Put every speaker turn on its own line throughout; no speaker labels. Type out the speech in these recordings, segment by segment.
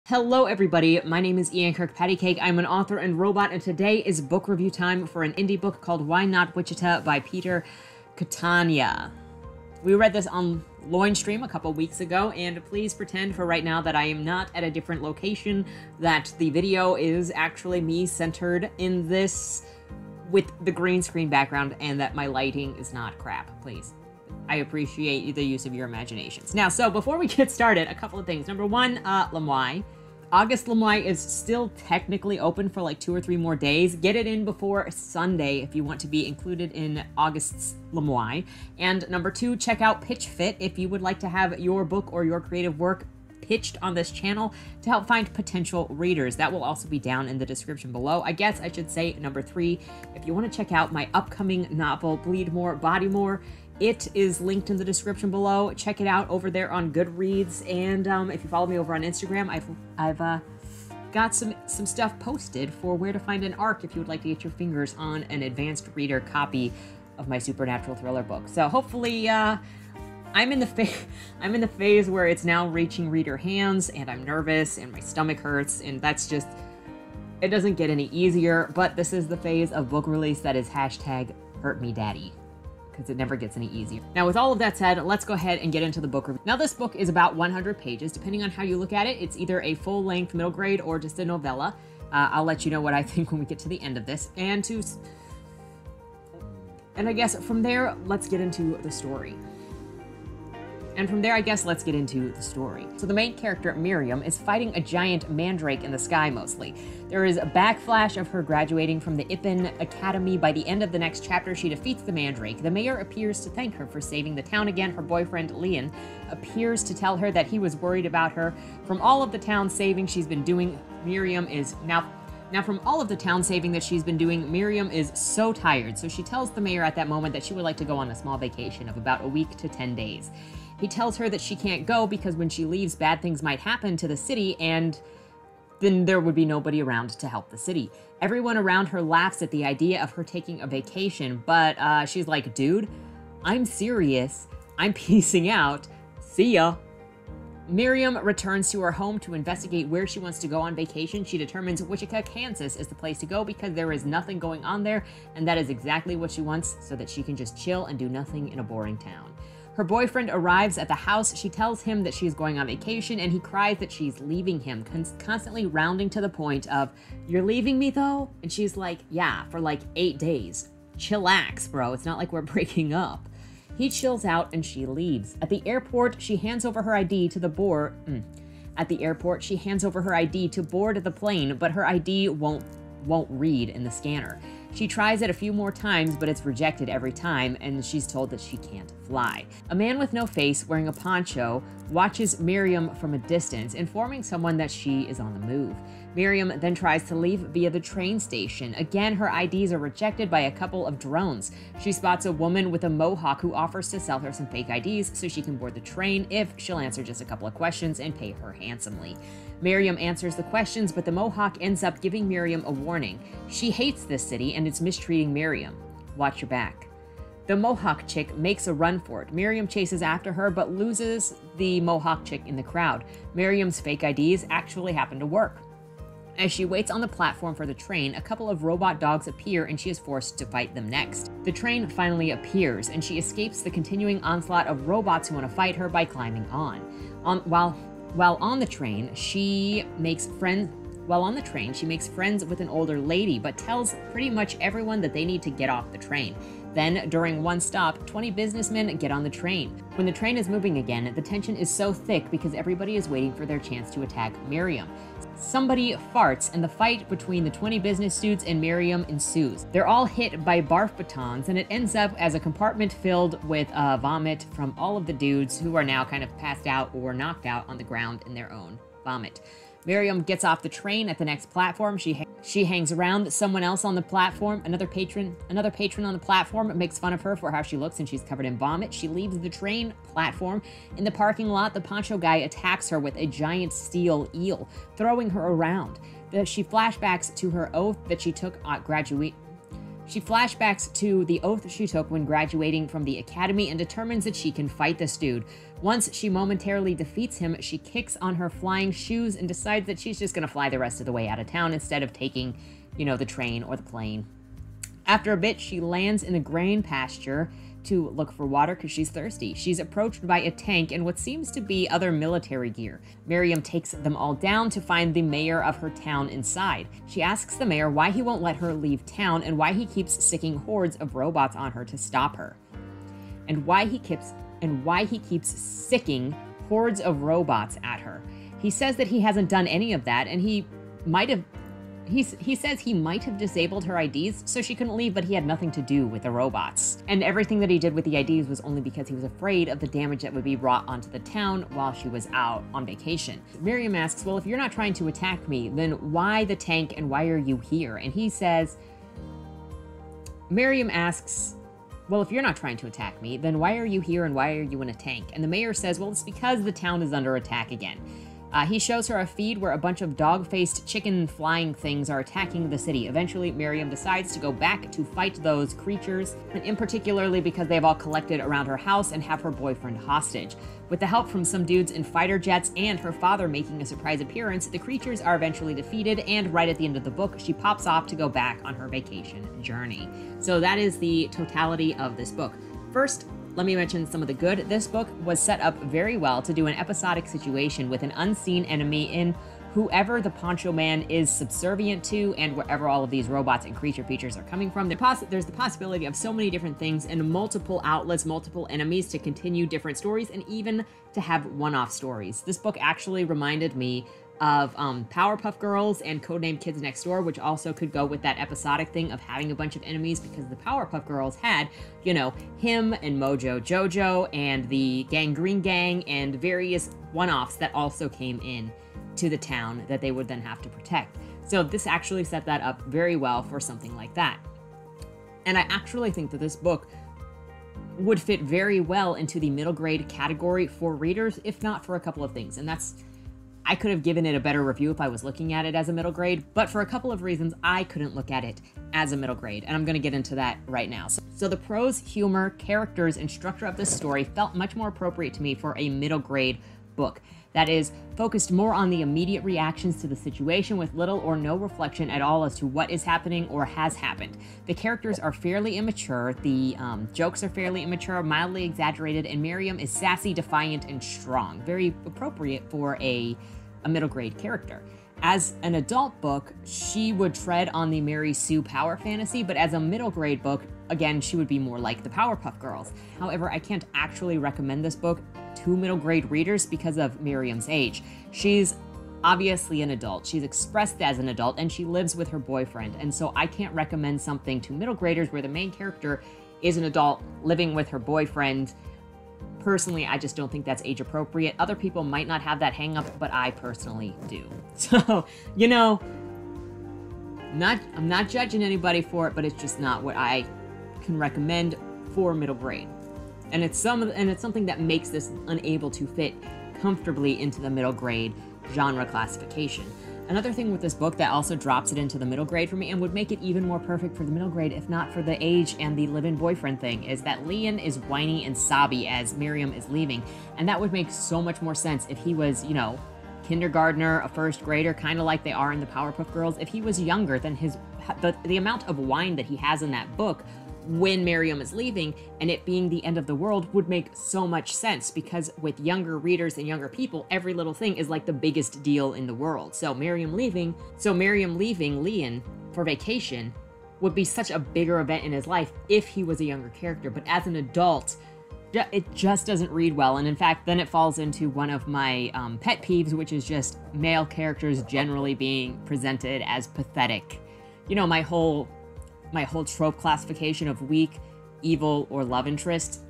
Hello everybody, my name is KirkpattieCake. I'm an author and robot, and today is book review time for an indie book called Why Not Wichita by Catania. We read this on Loinstream a couple weeks ago, and please pretend for right now that I am not at a different location, that the video is actually me centered in this with the green screen background, and that my lighting is not crap, please. I appreciate the use of your imaginations. Now, so before we get started, a couple of things. Number one, LBRY. August LBRY is still technically open for like 2 or 3 more days. Get it in before Sunday if you want to be included in August's LBRY. And number 2, check out Pitch Fit if you would like to have your book or your creative work pitched on this channel to help find potential readers. That will also be down in the description below. I guess I should say number 3, if you want to check out my upcoming novel, Bleed More, Body More, it is linked in the description below. Check it out over there on Goodreads, and if you follow me over on Instagram, I've got some stuff posted for where to find an ARC if you would like to get your fingers on an advanced reader copy of my supernatural thriller book. So hopefully, I'm in the phase where it's now reaching reader hands, and I'm nervous, and my stomach hurts, and that's just, it doesn't get any easier. But this is the phase of book release that is #HurtMeDaddy. Because it never gets any easier. Now, with all of that said, let's go ahead and get into the book review. Now, this book is about 100 pages. Depending on how you look at it, it's either a full-length middle grade or just a novella. I'll let you know what I think when we get to the end of this. And I guess from there, let's get into the story. So the main character, Miriam, is fighting a giant mandrake in the sky, mostly. There is a backflash of her graduating from the Ipin Academy. By the end of the next chapter, she defeats the mandrake. The mayor appears to thank her for saving the town again. Her boyfriend, Leon, appears to tell her that he was worried about her. From all of the town saving she's been doing, Miriam is from all of the town saving that she's been doing, Miriam is so tired. So she tells the mayor at that moment that she would like to go on a small vacation of about a week to 10 days. He tells her that she can't go because when she leaves, bad things might happen to the city, and then there would be nobody around to help the city. Everyone around her laughs at the idea of her taking a vacation, but she's like, dude, I'm serious. I'm peacing out. See ya. Miriam returns to her home to investigate where she wants to go on vacation. She determines Wichita, Kansas is the place to go because there is nothing going on there, and that is exactly what she wants so that she can just chill and do nothing in a boring town. Her boyfriend arrives at the house. She tells him that she's going on vacation, and he cries that she's leaving him, constantly rounding to the point of, "You're leaving me, though?" And she's like, "Yeah, for like 8 days. Chillax, bro. It's not like we're breaking up." He chills out, and she leaves. At the airport, she hands over her ID to board the plane, but her ID won't read in the scanner. She tries it a few more times, but it's rejected every time, and she's told that she can't fly. A man with no face, wearing a poncho, watches Miriam from a distance, informing someone that she is on the move. Miriam then tries to leave via the train station. Again, her IDs are rejected by a couple of drones. She spots a woman with a mohawk who offers to sell her some fake IDs so she can board the train if she'll answer just a couple of questions and pay her handsomely. Miriam answers the questions, but the mohawk ends up giving Miriam a warning. She hates this city and it's mistreating Miriam. Watch your back. The mohawk chick makes a run for it. Miriam chases after her, but loses the mohawk chick in the crowd. Miriam's fake IDs actually happen to work. As she waits on the platform for the train, a couple of robot dogs appear and she is forced to fight them next. The train finally appears and she escapes the continuing onslaught of robots who want to fight her by climbing on. While on the train, she makes friends with an older lady, but tells pretty much everyone that they need to get off the train. Then, during one stop, 20 businessmen get on the train. When the train is moving again, the tension is so thick because everybody is waiting for their chance to attack Miriam. Somebody farts, and the fight between the 20 business dudes and Miriam ensues. They're all hit by barf batons, and it ends up as a compartment filled with vomit from all of the dudes who are now kind of passed out or knocked out on the ground in their own vomit. Miriam gets off the train at the next platform. She hangs around someone else on the platform. Another patron on the platform makes fun of her for how she looks and she's covered in vomit. She leaves the train platform. In the parking lot, the poncho guy attacks her with a giant steel eel, throwing her around. She flashbacks to her oath that she took She flashbacks to the oath she took when graduating from the academy and determines that she can fight this dude. Once she momentarily defeats him, she kicks on her flying shoes and decides that she's just going to fly the rest of the way out of town instead of taking, the train or the plane. After a bit, she lands in a grain pasture to look for water because she's thirsty. She's approached by a tank and what seems to be other military gear. Miriam takes them all down to find the mayor of her town inside. She asks the mayor why he won't let her leave town and why he keeps sicking hordes of robots on her to stop her. And why he keeps sicking hordes of robots at her. He says that he hasn't done any of that, and he says he might have disabled her IDs so she couldn't leave, but he had nothing to do with the robots. And everything that he did with the IDs was only because he was afraid of the damage that would be wrought onto the town while she was out on vacation. Miriam asks, well, if you're not trying to attack me, then why the tank and why are you here? And he says, Miriam asks, well, if you're not trying to attack me, then why are you here and why are you in a tank? And the mayor says, well, it's because the town is under attack again. He shows her a feed where a bunch of dog-faced chicken flying things are attacking the city. Eventually, Miriam decides to go back to fight those creatures, and in particularly because they've all collected around her house and have her boyfriend hostage. With the help from some dudes in fighter jets and her father making a surprise appearance, the creatures are eventually defeated, and right at the end of the book, she pops off to go back on her vacation journey. So that is the totality of this book. First, let me mention some of the good. This book was set up very well to do an episodic situation with an unseen enemy in whoever the Poncho Man is subservient to and wherever all of these robots and creature features are coming from. There's the possibility of so many different things and multiple outlets, multiple enemies to continue different stories and even to have one-off stories. This book actually reminded me of Powerpuff Girls and Codename Kids Next Door, which also could go with that episodic thing of having a bunch of enemies because the Powerpuff Girls had, him and Mojo Jojo and the Gangrene Gang and various one-offs that also came in to the town that they would then have to protect. So this actually set that up very well for something like that. And I actually think that this book would fit very well into the middle grade category for readers, if not for a couple of things. And I could have given it a better review if I was looking at it as a middle grade, but for a couple of reasons, I couldn't look at it as a middle grade, and I'm going to get into that right now. So the prose, humor, characters, and structure of this story felt much more appropriate to me for a middle grade book. That is, focused more on the immediate reactions to the situation with little or no reflection at all as to what is happening or has happened. The characters are fairly immature, the jokes are fairly immature, mildly exaggerated, and Miriam is sassy, defiant, and strong. Very appropriate for a middle grade character. As an adult book, she would tread on the Mary Sue power fantasy, but as a middle grade book, again, she would be more like the Powerpuff Girls. However, I can't actually recommend this book to middle grade readers because of Miriam's age. She's obviously an adult. She's expressed as an adult, and she lives with her boyfriend, and so I can't recommend something to middle graders where the main character is an adult living with her boyfriend. Personally, I just don't think that's age appropriate. Other people might not have that hang up, but I personally do. So, I'm not judging anybody for it, but it's just not what I can recommend for middle grade. And it's something that makes this unable to fit comfortably into the middle grade genre classification. Another thing with this book that also drops it into the middle grade for me and would make it even more perfect for the middle grade if not for the age and the live-in boyfriend thing is that Leon is whiny and sobby as Miriam is leaving, and that would make so much more sense if he was, kindergartner, a first grader, kind of like they are in the Powerpuff Girls. If he was younger, then the amount of whine that he has in that book when Miriam is leaving and it being the end of the world would make so much sense, because with younger readers and younger people, every little thing is like the biggest deal in the world. So Miriam leaving Leon for vacation would be such a bigger event in his life if he was a younger character. But as an adult, it just doesn't read well. And in fact, then it falls into one of my pet peeves, which is just male characters generally being presented as pathetic. My whole trope classification of weak, evil, or love interest,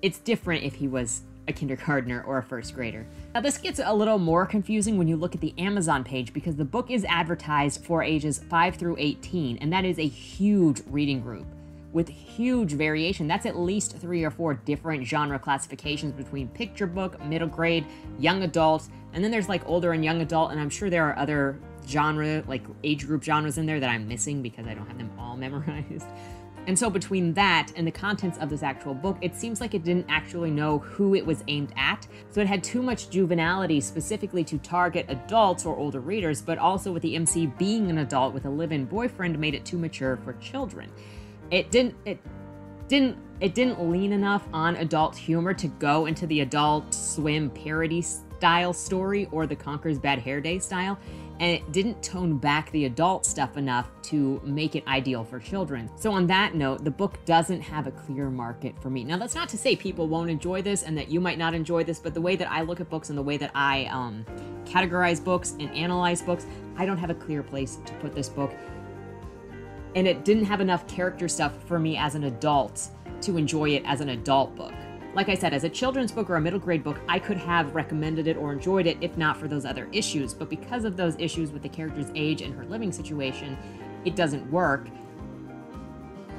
it's different if he was a kindergartner or a first grader. Now this gets a little more confusing when you look at the Amazon page, because the book is advertised for ages 5 through 18, and that is a huge reading group with huge variation. That's at least 3 or 4 different genre classifications between picture book, middle grade, young adult, and then there's like older and young adult, and I'm sure there are other genre, like age group genres in there that I'm missing because I don't have them all memorized. And so between that and the contents of this actual book, it seems like it didn't actually know who it was aimed at. So it had too much juvenility specifically to target adults or older readers, but also with the MC being an adult with a live-in boyfriend made it too mature for children. It didn't lean enough on adult humor to go into the Adult Swim parody style story or the Conker's Bad Hair Day style, and it didn't tone back the adult stuff enough to make it ideal for children. So on that note, the book doesn't have a clear market for me. Now, that's not to say people won't enjoy this and that you might not enjoy this, but the way that I look at books and the way that I categorize books and analyze books, I don't have a clear place to put this book. And it didn't have enough character stuff for me as an adult to enjoy it as an adult book. Like I said, as a children's book or a middle grade book, I could have recommended it or enjoyed it if not for those other issues. But because of those issues with the character's age and her living situation, it doesn't work.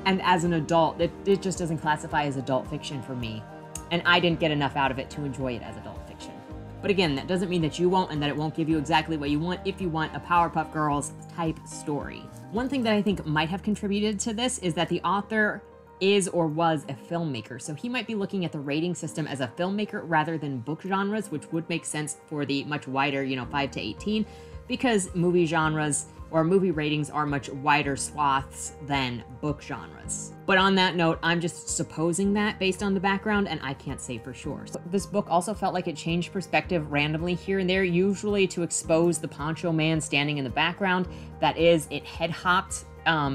And as an adult, it just doesn't classify as adult fiction for me. And I didn't get enough out of it to enjoy it as adult fiction. But again, that doesn't mean that you won't and that it won't give you exactly what you want if you want a Powerpuff Girls type story. One thing that I think might have contributed to this is that the author is or was a filmmaker. So he might be looking at the rating system as a filmmaker rather than book genres, which would make sense for the much wider, 5 to 18, because movie genres or movie ratings are much wider swaths than book genres. But on that note, I'm just supposing that based on the background, and I can't say for sure. So this book also felt like it changed perspective randomly here and there, usually to expose the poncho man standing in the background. That is, it head hopped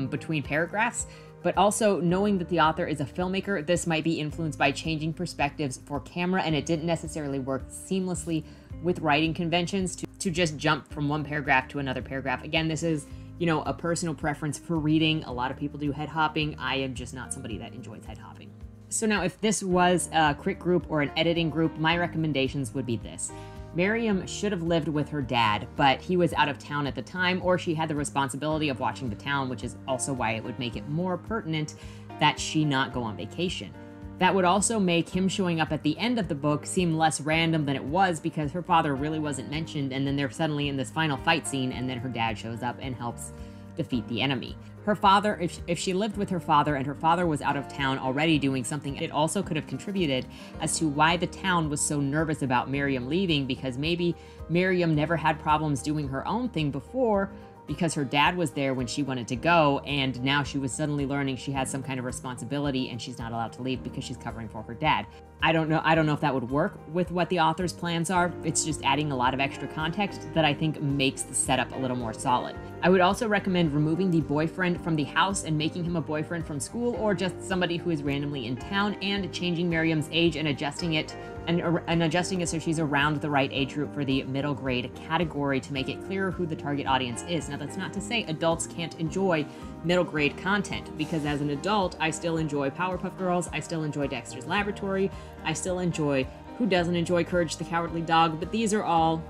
between paragraphs. But also knowing that the author is a filmmaker, this might be influenced by changing perspectives for camera, and it didn't necessarily work seamlessly with writing conventions to just jump from one paragraph to another paragraph. Again, this is, a personal preference for reading. A lot of people do head hopping. I am just not somebody that enjoys head hopping. So now if this was a crit group or an editing group, my recommendations would be this. Miriam should have lived with her dad, but he was out of town at the time, or she had the responsibility of watching the town, which is also why it would make it more pertinent that she not go on vacation. That would also make him showing up at the end of the book seem less random than it was, because her father really wasn't mentioned, and then they're suddenly in this final fight scene, and then her dad shows up and helps defeat the enemy. Her father, if she lived with her father and her father was out of town already doing something, it also could have contributed as to why the town was so nervous about Miriam leaving, because maybe Miriam never had problems doing her own thing before because her dad was there when she wanted to go, and now she was suddenly learning she had some kind of responsibility and she's not allowed to leave because she's covering for her dad. I don't know if that would work with what the author's plans are. It's just adding a lot of extra context that I think makes the setup a little more solid. I would also recommend removing the boyfriend from the house and making him a boyfriend from school, or just somebody who is randomly in town, and changing Miriam's age and adjusting it so she's around the right age group for the middle grade category to make it clearer who the target audience is. Now, that's not to say adults can't enjoy middle grade content, because as an adult, I still enjoy Powerpuff Girls, I still enjoy Dexter's Laboratory, I still enjoy, who doesn't enjoy Courage the Cowardly Dog, but these are all,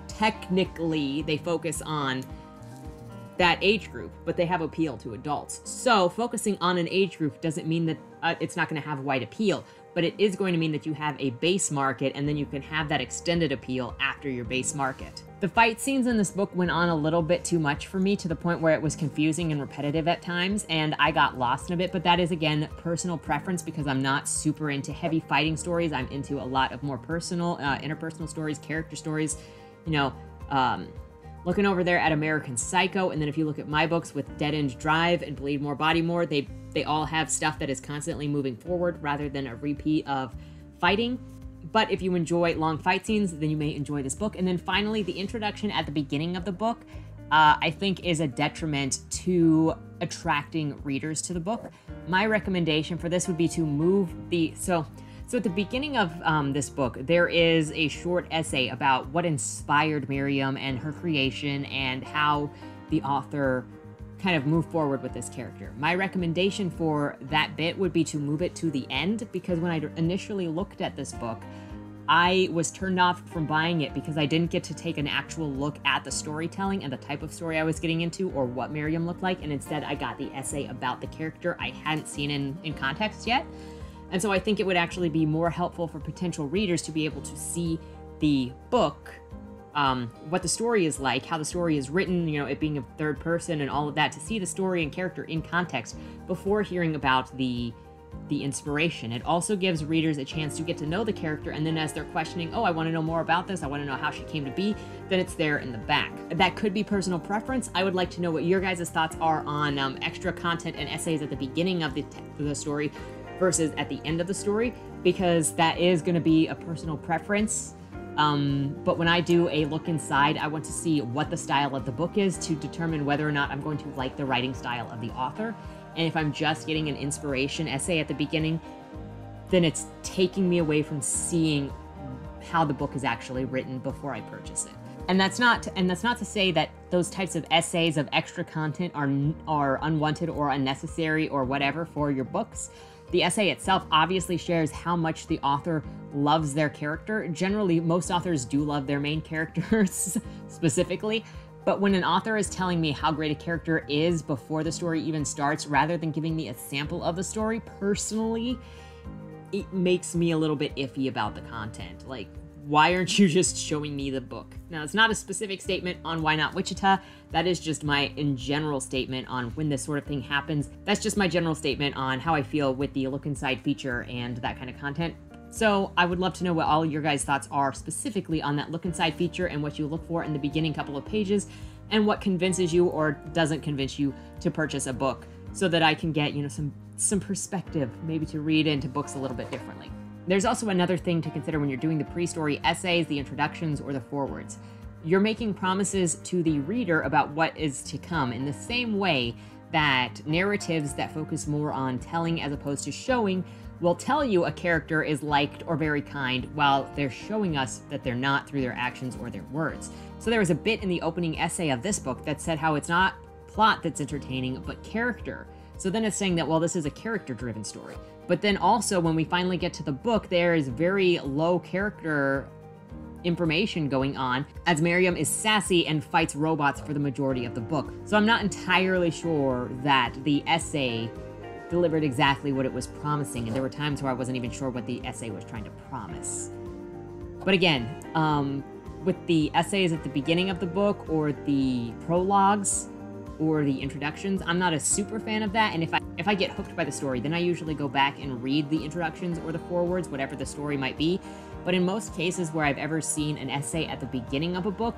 technically, they focus on that age group, but they have appeal to adults. So focusing on an age group doesn't mean that it's not going to have wide appeal, but it is going to mean that you have a base market, and then you can have that extended appeal after your base market. The fight scenes in this book went on a little bit too much for me, to the point where it was confusing and repetitive at times, and I got lost in a bit, but that is, again, personal preference, because I'm not super into heavy fighting stories. I'm into a lot of more personal, interpersonal stories, character stories, looking over there at American Psycho, and then if you look at my books with Dead End Drive and Bleed More Body More, they all have stuff that is constantly moving forward rather than a repeat of fighting. But if you enjoy long fight scenes, then you may enjoy this book. And then finally, the introduction at the beginning of the book, I think is a detriment to attracting readers to the book. My recommendation for this would be to move the... So at the beginning of this book, there is a short essay about what inspired Miriam and her creation and how the author kind of moved forward with this character. My recommendation for that bit would be to move it to the end, because when I initially looked at this book, I was turned off from buying it because I didn't get to take an actual look at the storytelling and the type of story I was getting into, or what Miriam looked like, and instead I got the essay about the character I hadn't seen in context yet. And so I think it would actually be more helpful for potential readers to be able to see the book what the story is like, how the story is written, you know, it being a third person and all of that, to see the story and character in context before hearing about the inspiration. It also gives readers a chance to get to know the character, and then as they're questioning, oh, I want to know more about this, I want to know how she came to be, then it's there in the back. That could be personal preference. I would like to know what your guys' thoughts are on extra content and essays at the beginning of the story versus at the end of the story, because that is going to be a personal preference. But when I do a look inside, I want to see what the style of the book is to determine whether or not I'm going to like the writing style of the author. And if I'm just getting an inspiration essay at the beginning, then it's taking me away from seeing how the book is actually written before I purchase it. And that's not to say that those types of essays of extra content are unwanted or unnecessary or whatever for your books. The essay itself obviously shares how much the author loves their character. Generally, most authors do love their main characters specifically, but when an author is telling me how great a character is before the story even starts, rather than giving me a sample of the story, personally, it makes me a little bit iffy about the content. Like, why aren't you just showing me the book? Now, it's not a specific statement on Why Not Wichita. That is just my in general statement on when this sort of thing happens. That's just my general statement on how I feel with the look inside feature and that kind of content. So I would love to know what all your guys' thoughts are specifically on that look inside feature and what you look for in the beginning couple of pages and what convinces you or doesn't convince you to purchase a book, so that I can get, you know, some perspective, maybe to read into books a little bit differently. There's also another thing to consider when you're doing the pre-story essays, the introductions, or the forewords. You're making promises to the reader about what is to come in the same way that narratives that focus more on telling as opposed to showing will tell you a character is liked or very kind while they're showing us that they're not through their actions or their words. So there was a bit in the opening essay of this book that said how it's not plot that's entertaining, but character. So then it's saying that, well, this is a character-driven story. But then also, when we finally get to the book, there is very low character information going on, as Miriam is sassy and fights robots for the majority of the book. So I'm not entirely sure that the essay delivered exactly what it was promising, and there were times where I wasn't even sure what the essay was trying to promise. But again, with the essays at the beginning of the book, or the prologues, or the introductions, I'm not a super fan of that, and if I get hooked by the story, then I usually go back and read the introductions or the forewords, whatever the story might be. But in most cases where I've ever seen an essay at the beginning of a book,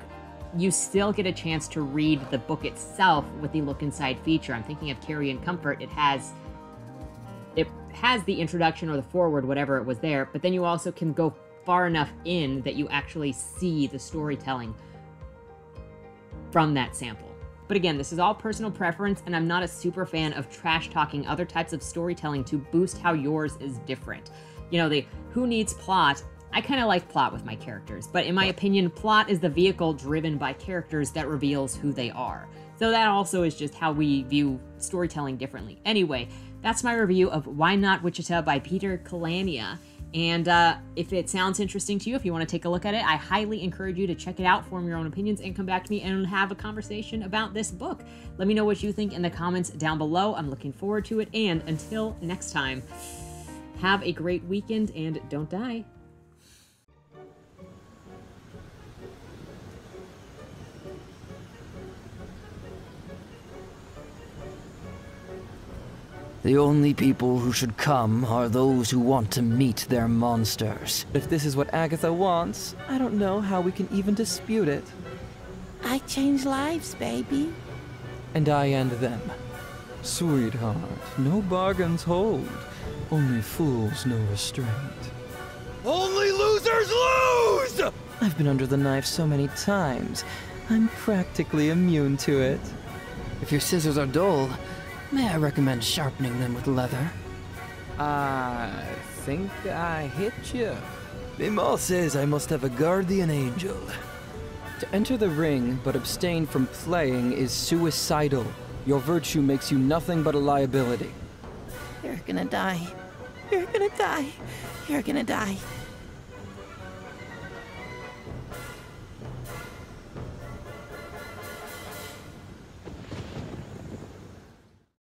you still get a chance to read the book itself with the look inside feature. I'm thinking of Carrie and Comfort. It has the introduction or the foreword, whatever it was there, but then you also can go far enough in that you actually see the storytelling from that sample. But again, this is all personal preference, and I'm not a super fan of trash-talking other types of storytelling to boost how yours is different. You know, the who needs plot? I kind of like plot with my characters, but in my opinion, plot is the vehicle driven by characters that reveals who they are. So that also is just how we view storytelling differently. Anyway, that's my review of Why Not Wichita by Catania. And if it sounds interesting to you, if you want to take a look at it, I highly encourage you to check it out, form your own opinions, and come back to me and have a conversation about this book. Let me know what you think in the comments down below. I'm looking forward to it. And until next time, have a great weekend and don't die.
The only people who should come are those who want to meet their monsters.
If this is what Agatha wants, I don't know how we can even dispute it.
I change lives, baby.
And I end them. Sweetheart, no bargains hold. Only fools know restraint.
Only losers lose!
I've been under the knife so many times, I'm practically immune to it.
If your scissors are dull, may I recommend sharpening them with leather?
I think I hit you.
Mima says I must have a guardian angel.
To enter the ring but abstain from playing is suicidal. Your virtue makes you nothing but a liability.
You're gonna die. You're gonna die. You're gonna die.